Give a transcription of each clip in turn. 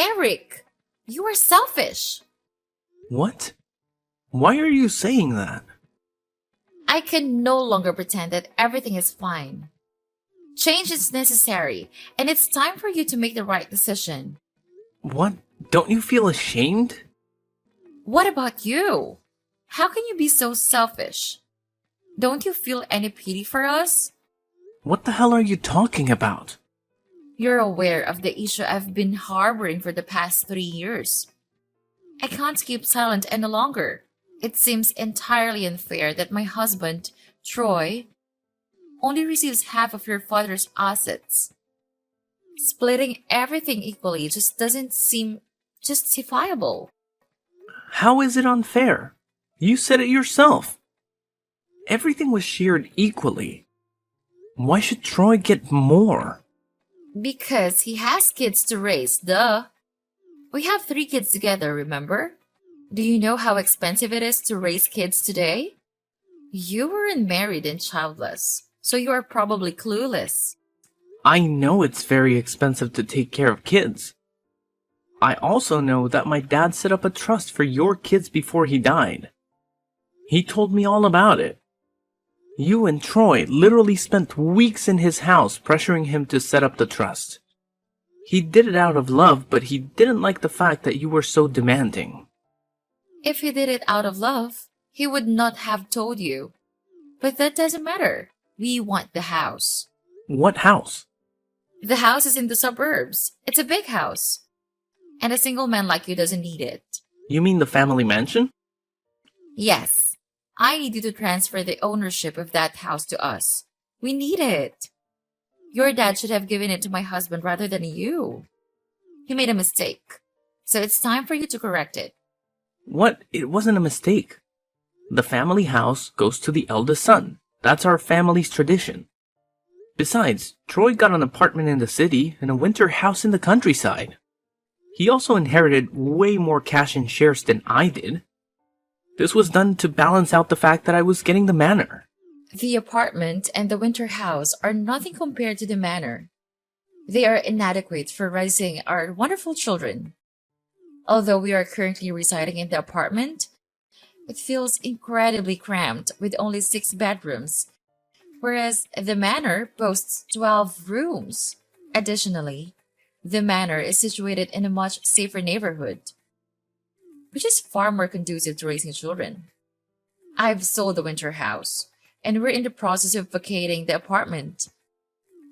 Eric, you are selfish. What? Why are you saying that? I can no longer pretend that everything is fine. Change is necessary, and it's time for you to make the right decision. What? Don't you feel ashamed? What about you? How can you be so selfish? Don't you feel any pity for us? What the hell are you talking about? You're aware of the issue I've been harboring for the past 3 years. I can't keep silent any longer. It seems entirely unfair that my husband, Troy, only receives half of your father's assets. Splitting everything equally just doesn't seem justifiable. How is it unfair? You said it yourself. Everything was shared equally. Why should Troy get more? Because he has kids to raise, duh. We have 3 kids together, remember? Do you know how expensive it is to raise kids today? You weren't married and childless, so you are probably clueless. I know it's very expensive to take care of kids. I also know that my dad set up a trust for your kids before he died. He told me all about it. You and Troy literally spent weeks in his house pressuring him to set up the trust. He did it out of love, but he didn't like the fact that you were so demanding. If he did it out of love, he would not have told you. But that doesn't matter. We want the house. What house? The house is in the suburbs. It's a big house. And a single man like you doesn't need it. You mean the family mansion? Yes. I need you to transfer the ownership of that house to us. We need it. Your dad should have given it to my husband rather than you. He made a mistake. So it's time for you to correct it. What? It wasn't a mistake. The family house goes to the eldest son. That's our family's tradition. Besides, Troy got an apartment in the city and a winter house in the countryside. He also inherited way more cash and shares than I did. This was done to balance out the fact that I was getting the manor. The apartment and the winter house are nothing compared to the manor. They are inadequate for raising our wonderful children. Although we are currently residing in the apartment, it feels incredibly cramped with only 6 bedrooms, whereas the manor boasts 12 rooms. Additionally, the manor is situated in a much safer neighborhood, which is far more conducive to raising children. I've sold the winter house, and we're in the process of vacating the apartment.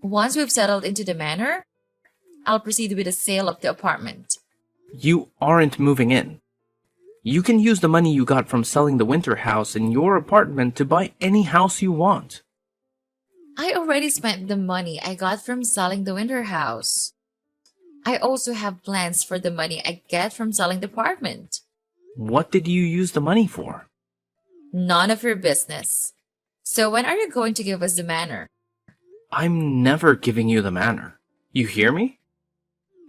Once we've settled into the manor, I'll proceed with the sale of the apartment. You aren't moving in. You can use the money you got from selling the winter house and your apartment to buy any house you want. I already spent the money I got from selling the winter house. I also have plans for the money I get from selling the apartment. What did you use the money for? None of your business. So when are you going to give us the manor? I'm never giving you the manor. You hear me?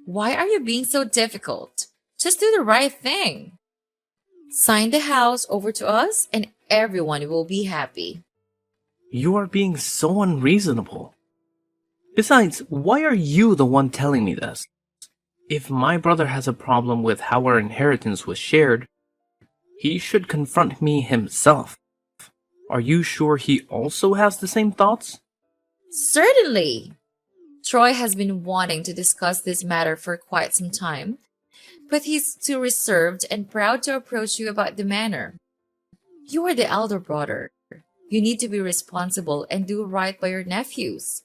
Why are you being so difficult? Just do the right thing. Sign the house over to us and everyone will be happy. You are being so unreasonable. Besides, why are you the one telling me this? If my brother has a problem with how our inheritance was shared, he should confront me himself. Are you sure he also has the same thoughts? Certainly. Troy has been wanting to discuss this matter for quite some time, but he's too reserved and proud to approach you about the manor. You are the elder brother. You need to be responsible and do right by your nephews.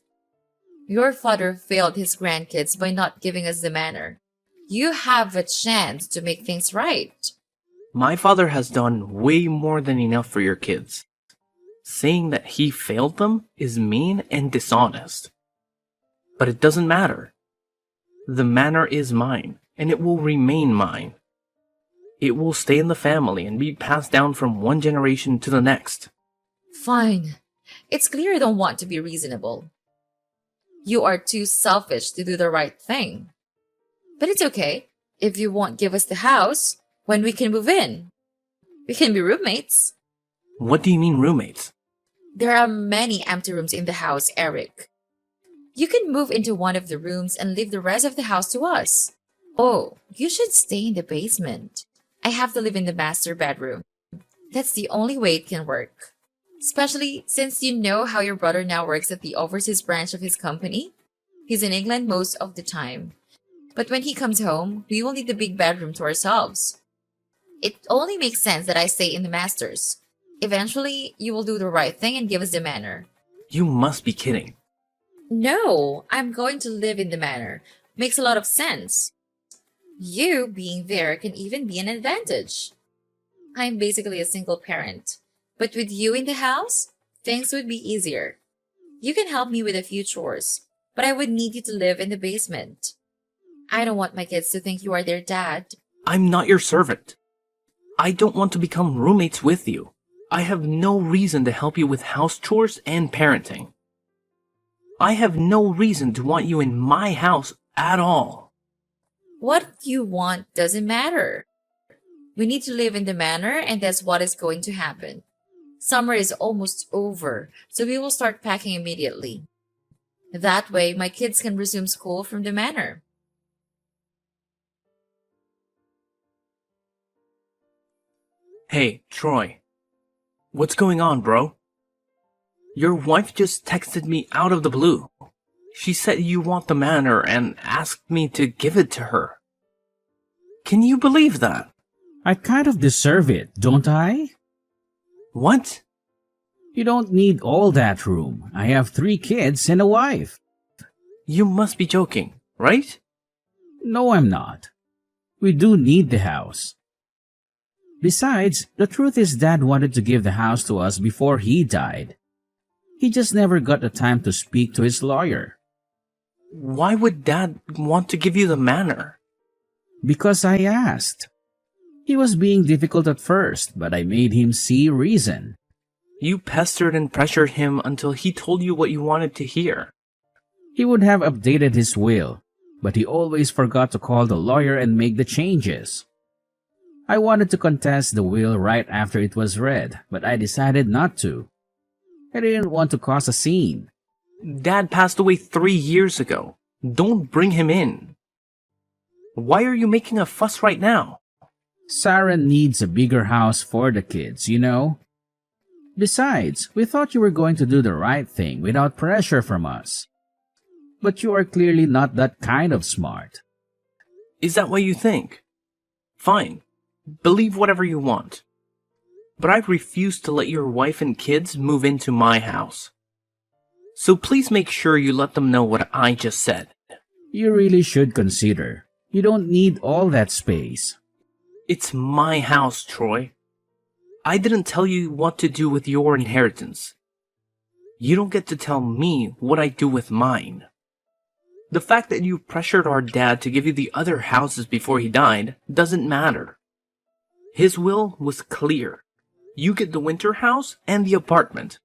Your father failed his grandkids by not giving us the manor. You have a chance to make things right. My father has done way more than enough for your kids. Saying that he failed them is mean and dishonest. But it doesn't matter. The manor is mine, and it will remain mine. It will stay in the family and be passed down from one generation to the next. Fine. It's clear you don't want to be reasonable. You are too selfish to do the right thing. But it's okay. If you won't give us the house, when we can move in, we can be roommates. What do you mean roommates? There are many empty rooms in the house, Eric. You can move into one of the rooms and leave the rest of the house to us. Oh, you should stay in the basement. I have to live in the master bedroom. That's the only way it can work. Especially since you know how your brother now works at the overseas branch of his company. He's in England most of the time. But when he comes home, we will need the big bedroom to ourselves. It only makes sense that I stay in the masters. Eventually, you will do the right thing and give us the manor. You must be kidding. No, I'm going to live in the manor. Makes a lot of sense. You being there can even be an advantage. I'm basically a single parent. But with you in the house, things would be easier. You can help me with a few chores, but I would need you to live in the basement. I don't want my kids to think you are their dad. I'm not your servant. I don't want to become roommates with you. I have no reason to help you with house chores and parenting. I have no reason to want you in my house at all. What you want doesn't matter. We need to live in the manor, and that's what is going to happen. Summer is almost over, so we will start packing immediately. That way, my kids can resume school from the manor. Hey, Troy. What's going on, bro? Your wife just texted me out of the blue. She said you want the manor and asked me to give it to her. Can you believe that? I kind of deserve it, don't I? What? You don't need all that room. I have 3 kids and a wife. You must be joking, right? No, I'm not. We do need the house. Besides, the truth is Dad wanted to give the house to us before he died. He just never got the time to speak to his lawyer. Why would Dad want to give you the manor? Because I asked. He was being difficult at first, but I made him see reason. You pestered and pressured him until he told you what you wanted to hear. He would have updated his will, but he always forgot to call the lawyer and make the changes. I wanted to contest the will right after it was read, but I decided not to. I didn't want to cause a scene. Dad passed away 3 years ago. Don't bring him in. Why are you making a fuss right now? Sarah needs a bigger house for the kids, you know? Besides, we thought you were going to do the right thing without pressure from us. But you are clearly not that kind of smart. Is that what you think? Fine. Believe whatever you want. But I refuse to let your wife and kids move into my house. So please make sure you let them know what I just said. You really should consider. You don't need all that space. It's my house, Troy. I didn't tell you what to do with your inheritance. You don't get to tell me what I do with mine. The fact that you pressured our dad to give you the other houses before he died doesn't matter. His will was clear. You get the winter house and the apartment.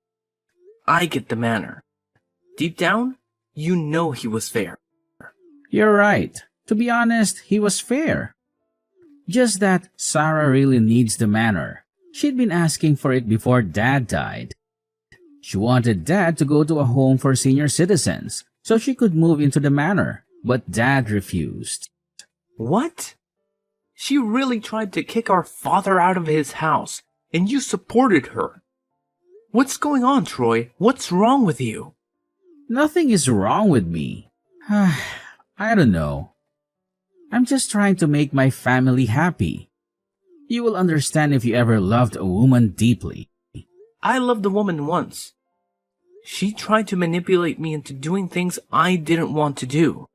I get the manor. Deep down, you know he was fair. You're right. To be honest, he was fair. Just that Sarah really needs the manor. She'd been asking for it before Dad died. She wanted Dad to go to a home for senior citizens so she could move into the manor, but Dad refused. What? She really tried to kick our father out of his house, and you supported her. What's going on, Troy? What's wrong with you? Nothing is wrong with me. I don't know. I'm just trying to make my family happy. You will understand if you ever loved a woman deeply. I loved a woman once. She tried to manipulate me into doing things I didn't want to do.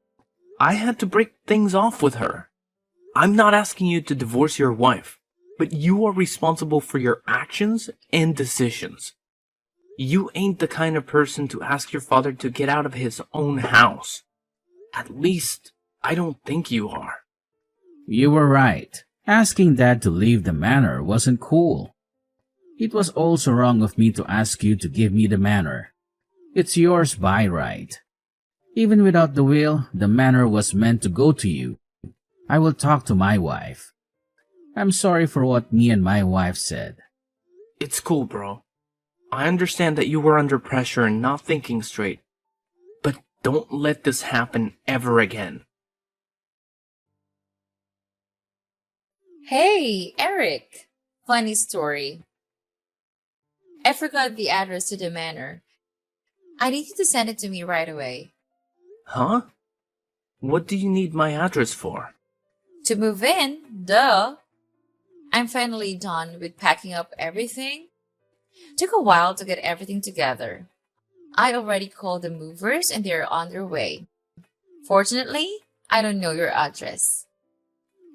I had to break things off with her. I'm not asking you to divorce your wife, but you are responsible for your actions and decisions. You ain't the kind of person to ask your father to get out of his own house. At least, I don't think you are. You were right. Asking Dad to leave the manor wasn't cool. It was also wrong of me to ask you to give me the manor. It's yours by right. Even without the will, the manor was meant to go to you. I will talk to my wife. I'm sorry for what me and my wife said. It's cool, bro. I understand that you were under pressure and not thinking straight. But don't let this happen ever again. Hey, Eric! Funny story. I forgot the address to the manor. I need you to send it to me right away. Huh? What do you need my address for? To move in? Duh! I'm finally done with packing up everything. Took a while to get everything together. I already called the movers and they're on their way. Fortunately, I don't know your address.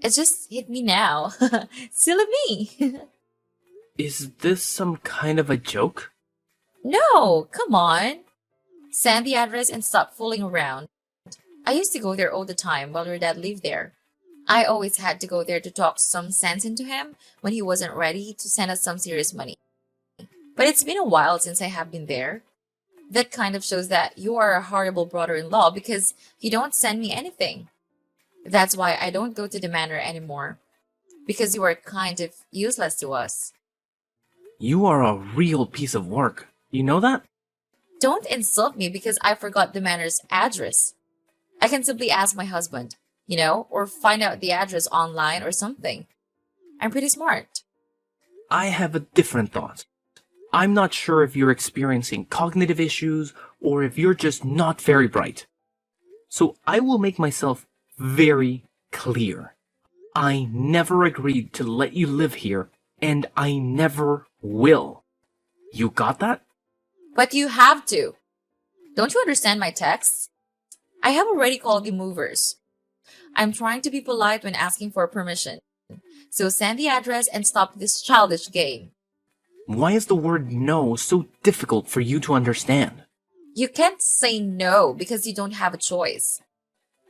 It just hit me now. Silly me. Is this some kind of a joke? No, come on. Send the address and stop fooling around. I used to go there all the time while your dad lived there. I always had to go there to talk some sense into him when he wasn't ready to send us some serious money. But it's been a while since I have been there. That kind of shows that you are a horrible brother-in-law because you don't send me anything. That's why I don't go to the manor anymore. Because you are kind of useless to us. You are a real piece of work. You know that? Don't insult me because I forgot the manor's address. I can simply ask my husband, or find out the address online or something. I'm pretty smart. I have a different thought. I'm not sure if you're experiencing cognitive issues or if you're just not very bright. So I will make myself very clear. I never agreed to let you live here, and I never will. You got that? But you have to. Don't you understand my texts? I have already called the movers. I'm trying to be polite when asking for permission. So send the address and stop this childish game. Why is the word no so difficult for you to understand? You can't say no because you don't have a choice.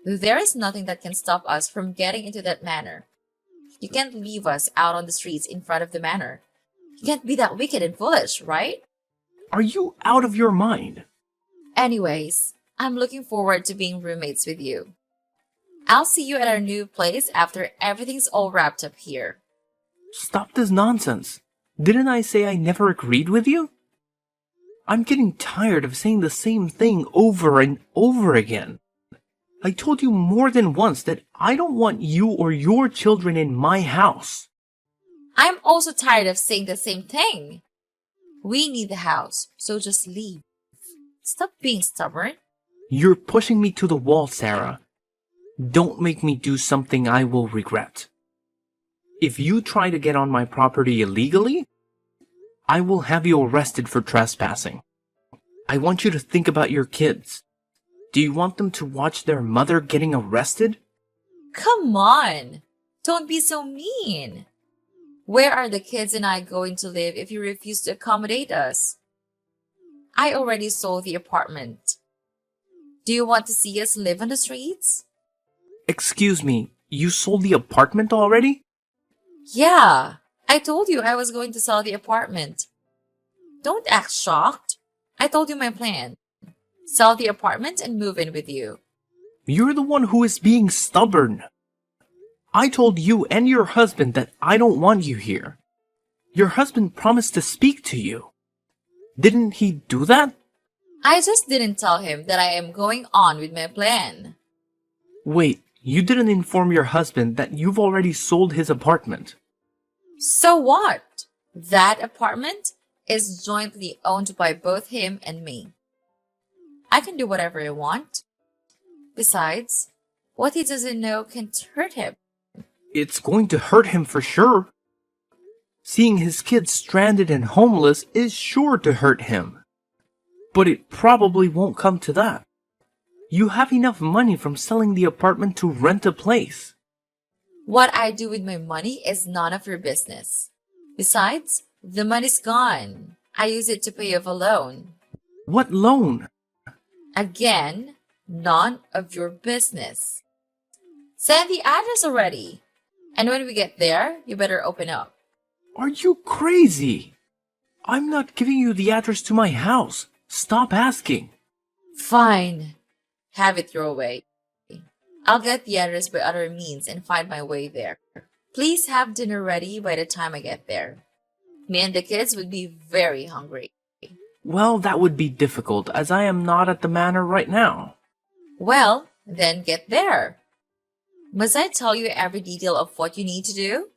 There is nothing that can stop us from getting into that manor. You can't leave us out on the streets in front of the manor. You can't be that wicked and foolish, right? Are you out of your mind? Anyways, I'm looking forward to being roommates with you. I'll see you at our new place after everything's all wrapped up here. Stop this nonsense. Didn't I say I never agreed with you? I'm getting tired of saying the same thing over and over again. I told you more than once that I don't want you or your children in my house. I'm also tired of saying the same thing. We need the house, so just leave. Stop being stubborn. You're pushing me to the wall, Sarah. Don't make me do something I will regret. If you try to get on my property illegally, I will have you arrested for trespassing. I want you to think about your kids. Do you want them to watch their mother getting arrested? Come on! Don't be so mean. Where are the kids and I going to live if you refuse to accommodate us? I already sold the apartment. Do you want to see us live on the streets? Excuse me, you sold the apartment already? Yeah, I told you I was going to sell the apartment. Don't act shocked. I told you my plan. Sell the apartment and move in with you. You're the one who is being stubborn. I told you and your husband that I don't want you here. Your husband promised to speak to you. Didn't he do that? I just didn't tell him that I am going on with my plan. Wait, you didn't inform your husband that you've already sold his apartment. So what? That apartment is jointly owned by both him and me. I can do whatever I want. Besides, what he doesn't know can hurt him. It's going to hurt him for sure. Seeing his kids stranded and homeless is sure to hurt him. But it probably won't come to that. You have enough money from selling the apartment to rent a place. What I do with my money is none of your business. Besides, the money's gone. I use it to pay off a loan. What loan? Again, none of your business. Send the address already. And when we get there, you better open up. Are you crazy? I'm not giving you the address to my house. Stop asking. Fine. Have it your way. I'll get the address by other means and find my way there. Please have dinner ready by the time I get there. Me and the kids would be very hungry. Well, that would be difficult as I am not at the manor right now. Well, then get there. Must I tell you every detail of what you need to do?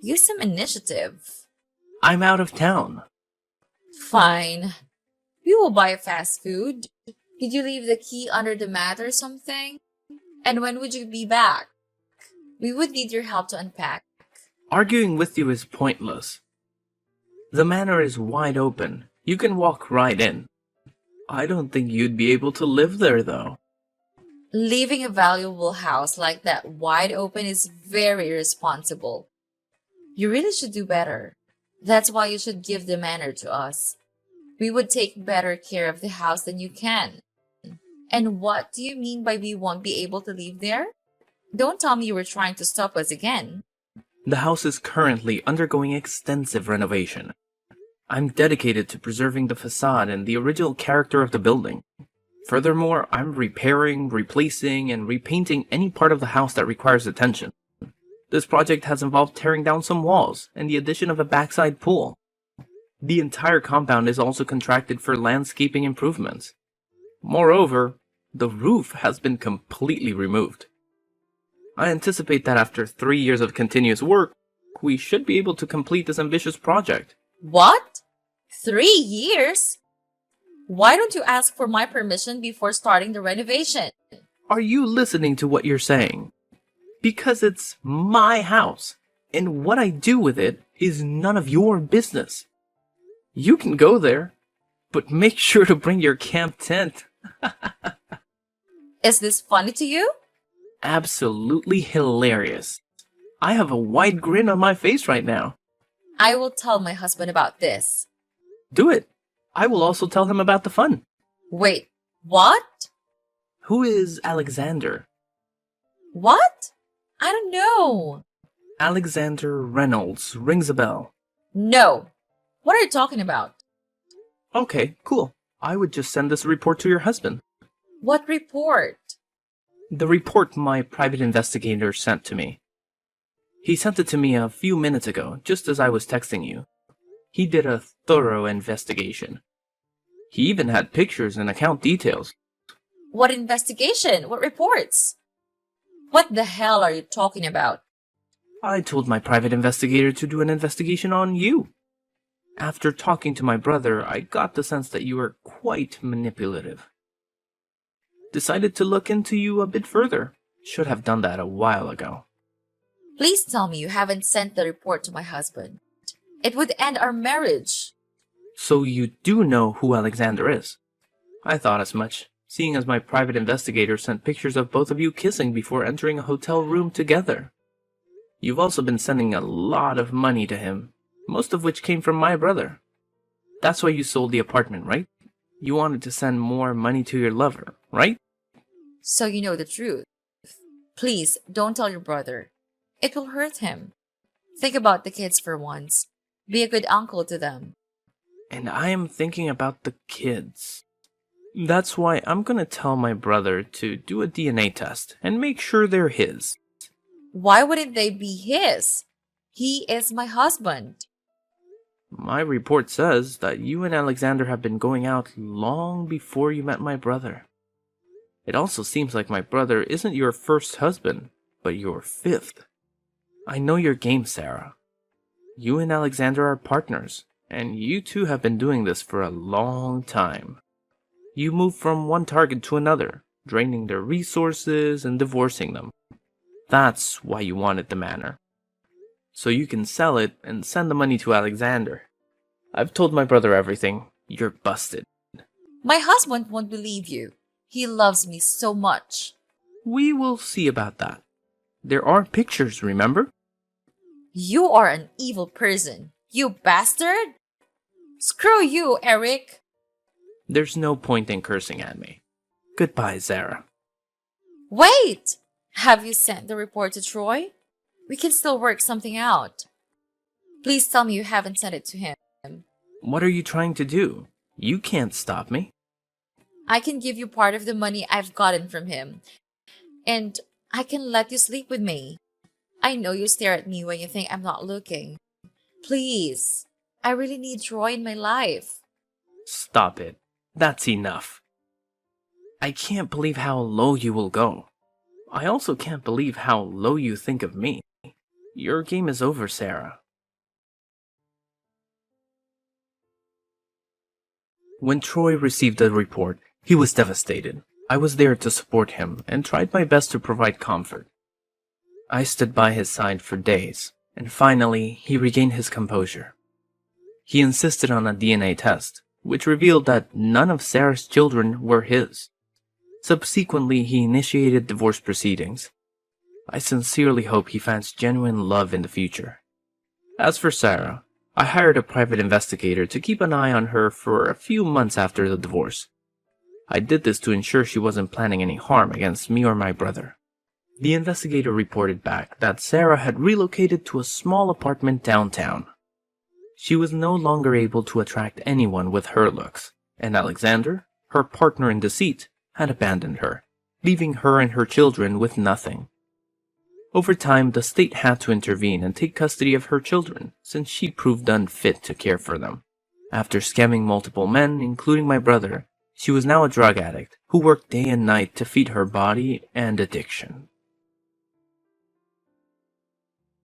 Use some initiative. I'm out of town. Fine. We will buy fast food. Did you leave the key under the mat or something? And when would you be back? We would need your help to unpack. Arguing with you is pointless. The manor is wide open. You can walk right in. I don't think you'd be able to live there, though. Leaving a valuable house like that wide open is very irresponsible. You really should do better. That's why you should give the manor to us. We would take better care of the house than you can. And what do you mean by we won't be able to live there? Don't tell me you were trying to stop us again. The house is currently undergoing extensive renovation. I'm dedicated to preserving the facade and the original character of the building. Furthermore, I'm repairing, replacing, and repainting any part of the house that requires attention. This project has involved tearing down some walls and the addition of a backside pool. The entire compound is also contracted for landscaping improvements. Moreover, the roof has been completely removed. I anticipate that after 3 years of continuous work, we should be able to complete this ambitious project. What? 3 years? Why don't you ask for my permission before starting the renovation? Are you listening to what you're saying? Because it's my house, and what I do with it is none of your business. You can go there, but make sure to bring your camp tent. Is this funny to you? Absolutely hilarious. I have a wide grin on my face right now. I will tell my husband about this. Do it. I will also tell him about the fun. Wait, what? Who is Alexander? What? I don't know. Alexander Reynolds rings a bell. No. What are you talking about? Okay, cool. I would just send this report to your husband. What report? The report my private investigator sent to me. He sent it to me a few minutes ago, just as I was texting you. He did a thorough investigation. He even had pictures and account details. What investigation? What reports? What the hell are you talking about? I told my private investigator to do an investigation on you. After talking to my brother, I got the sense that you were quite manipulative. Decided to look into you a bit further. Should have done that a while ago. Please tell me you haven't sent the report to my husband. It would end our marriage. So you do know who Alexander is? I thought as much, seeing as my private investigator sent pictures of both of you kissing before entering a hotel room together. You've also been sending a lot of money to him, most of which came from my brother. That's why you sold the apartment, right? You wanted to send more money to your lover, right? So you know the truth. Please, don't tell your brother. It will hurt him. Think about the kids for once. Be a good uncle to them. And I am thinking about the kids. That's why I'm gonna tell my brother to do a DNA test and make sure they're his. Why wouldn't they be his? He is my husband. My report says that you and Alexander have been going out long before you met my brother. It also seems like my brother isn't your first husband, but your fifth. I know your game, Sarah. You and Alexander are partners, and you two have been doing this for a long time. You move from one target to another, draining their resources and divorcing them. That's why you wanted the manor. So you can sell it and send the money to Alexander. I've told my brother everything. You're busted. My husband won't believe you. He loves me so much. We will see about that. There are pictures, remember? You are an evil person. You bastard! Screw you, Eric! There's no point in cursing at me. Goodbye, Zara. Wait! Have you sent the report to Troy? We can still work something out. Please tell me you haven't sent it to him. What are you trying to do? You can't stop me. I can give you part of the money I've gotten from him. And I can let you sleep with me. I know you stare at me when you think I'm not looking. Please, I really need Troy in my life. Stop it. That's enough. I can't believe how low you will go. I also can't believe how low you think of me. Your game is over, Sarah. When Troy received the report, he was devastated. I was there to support him and tried my best to provide comfort. I stood by his side for days, and finally he regained his composure. He insisted on a DNA test, which revealed that none of Sarah's children were his. Subsequently, he initiated divorce proceedings. I sincerely hope he finds genuine love in the future. As for Sarah, I hired a private investigator to keep an eye on her for a few months after the divorce. I did this to ensure she wasn't planning any harm against me or my brother. The investigator reported back that Sarah had relocated to a small apartment downtown. She was no longer able to attract anyone with her looks, and Alexander, her partner in deceit, had abandoned her, leaving her and her children with nothing. Over time, the state had to intervene and take custody of her children, since she proved unfit to care for them. After scamming multiple men, including my brother, she was now a drug addict who worked day and night to feed her body and addiction.